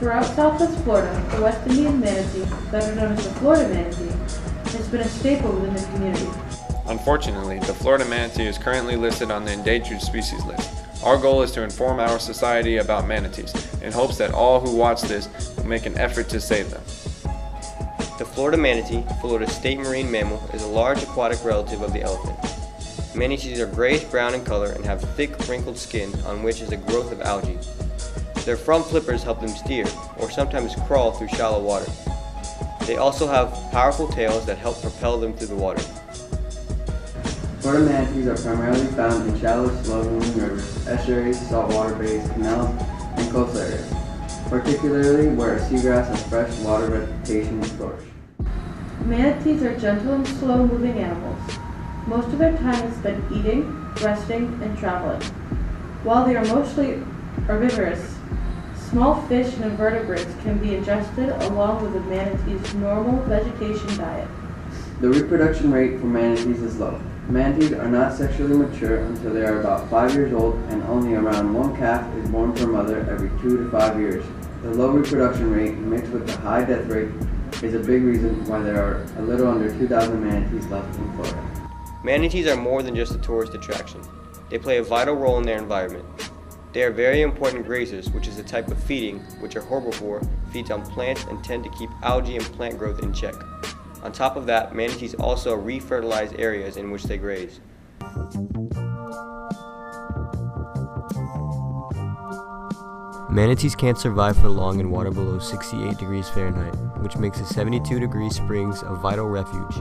Throughout southwest Florida, the West Indian manatee, better known as the Florida manatee, has been a staple within the community. Unfortunately, the Florida manatee is currently listed on the endangered species list. Our goal is to inform our society about manatees, in hopes that all who watch this will make an effort to save them. The Florida manatee, Florida's state marine mammal, is a large aquatic relative of the elephant. Manatees are grayish-brown in color and have thick, wrinkled skin on which is a growth of algae. Their front flippers help them steer, or sometimes crawl through shallow water. They also have powerful tails that help propel them through the water. Florida manatees are primarily found in shallow, slow-moving rivers, estuaries, saltwater bays, canals, and coastal areas, particularly where seagrass and fresh water vegetation flourish. Manatees are gentle and slow-moving animals. Most of their time is spent eating, resting, and traveling. While they are mostly herbivorous, small fish and invertebrates can be ingested along with the manatee's normal vegetation diet. The reproduction rate for manatees is low. Manatees are not sexually mature until they are about 5 years old, and only around one calf is born per mother every 2 to 5 years. The low reproduction rate mixed with the high death rate is a big reason why there are a little under 2,000 manatees left in Florida. Manatees are more than just a tourist attraction. They play a vital role in their environment. They are very important grazers, which is a type of feeding which a herbivore feeds on plants and tend to keep algae and plant growth in check. On top of that, manatees also refertilize areas in which they graze. Manatees can't survive for long in water below 68 degrees Fahrenheit, which makes the 72-degree springs a vital refuge,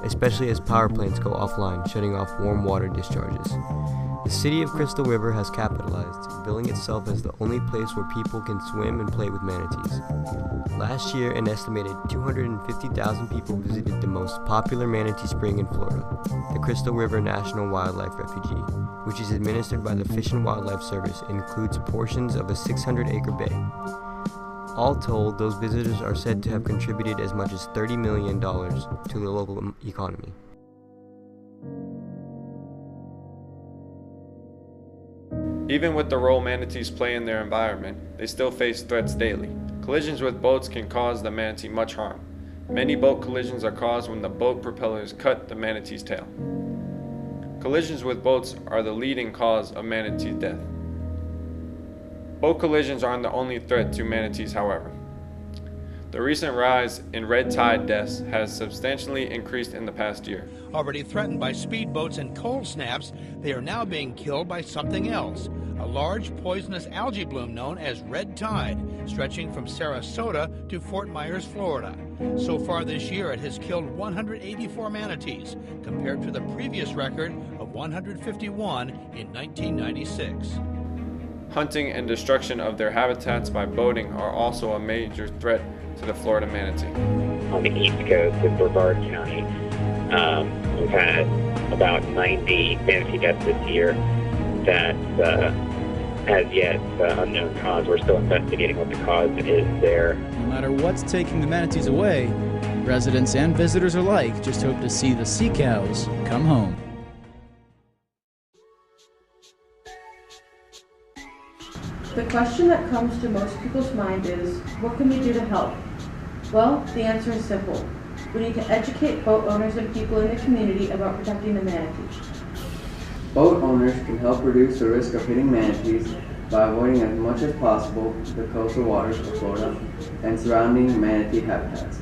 especially as power plants go offline, shutting off warm water discharges. The city of Crystal River has capitalized, billing itself as the only place where people can swim and play with manatees. Last year, an estimated 250,000 people visited the most popular manatee spring in Florida, the Crystal River National Wildlife Refuge, which is administered by the Fish and Wildlife Service and includes portions of a 600-acre bay. All told, those visitors are said to have contributed as much as $30 million to the local economy. Even with the role manatees play in their environment, they still face threats daily. Collisions with boats can cause the manatee much harm. Many boat collisions are caused when the boat propellers cut the manatee's tail. Collisions with boats are the leading cause of manatee death. Boat collisions aren't the only threat to manatees, however. The recent rise in red tide deaths has substantially increased in the past year. Already threatened by speedboats and cold snaps, they are now being killed by something else, a large poisonous algae bloom known as red tide, stretching from Sarasota to Fort Myers, Florida. So far this year, it has killed 184 manatees, compared to the previous record of 151 in 1996. Hunting and destruction of their habitats by boating are also a major threat to the Florida manatee. On the east coast of Brevard County, we've had about 90 manatee deaths this year that as yet unknown cause. We're still investigating what the cause is there. No matter what's taking the manatees away, residents and visitors alike just hope to see the sea cows come home. The question that comes to most people's mind is, what can we do to help? Well, the answer is simple. We need to educate boat owners and people in the community about protecting the manatees. Boat owners can help reduce the risk of hitting manatees by avoiding as much as possible the coastal waters of Florida and surrounding manatee habitats.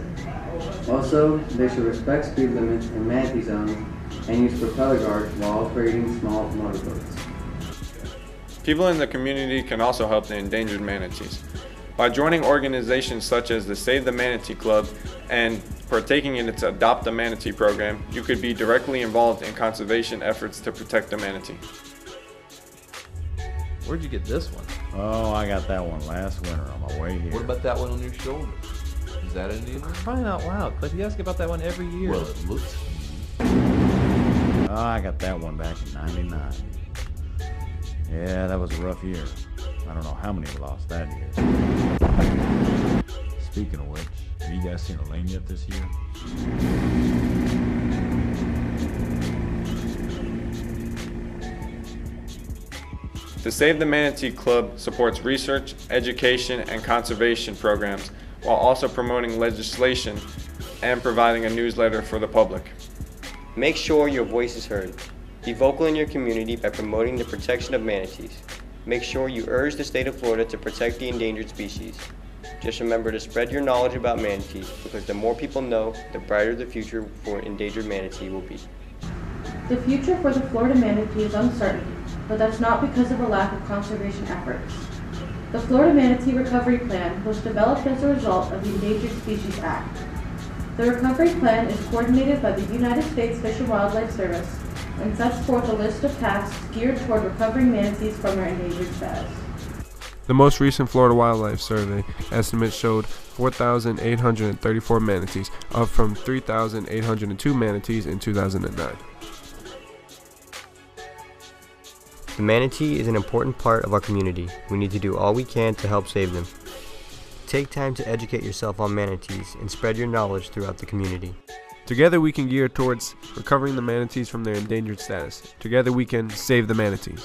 Also, they should respect speed limits in manatee zones and use propeller guards while operating small motorboats. People in the community can also help the endangered manatees. By joining organizations such as the Save the Manatee Club and partaking in its Adopt a Manatee program, you could be directly involved in conservation efforts to protect the manatee. Where'd you get this one? Oh, I got that one last winter on my way here. What about that one on your shoulder? Is that a new one? Crying out loud, Cliff. You ask about that one every year. Well, it looks. Oh, I got that one back in '99. Yeah, that was a rough year. I don't know how many we lost that year. Speaking of which, have you guys seen Elaine yet this year? The Save the Manatee Club supports research, education, and conservation programs while also promoting legislation and providing a newsletter for the public. Make sure your voice is heard. Be vocal in your community by promoting the protection of manatees. Make sure you urge the state of Florida to protect the endangered species. Just remember to spread your knowledge about manatees, because the more people know, the brighter the future for endangered manatee will be. The future for the Florida manatee is uncertain, but that's not because of a lack of conservation efforts. The Florida Manatee Recovery Plan was developed as a result of the Endangered Species Act. The recovery plan is coordinated by the United States Fish and Wildlife Service and sets forth a list of tasks geared toward recovering manatees from their endangered status. The most recent Florida Wildlife Survey estimates showed 4,834 manatees, up from 3,802 manatees in 2009. The manatee is an important part of our community. We need to do all we can to help save them. Take time to educate yourself on manatees and spread your knowledge throughout the community. Together we can gear towards recovering the manatees from their endangered status. Together we can save the manatees.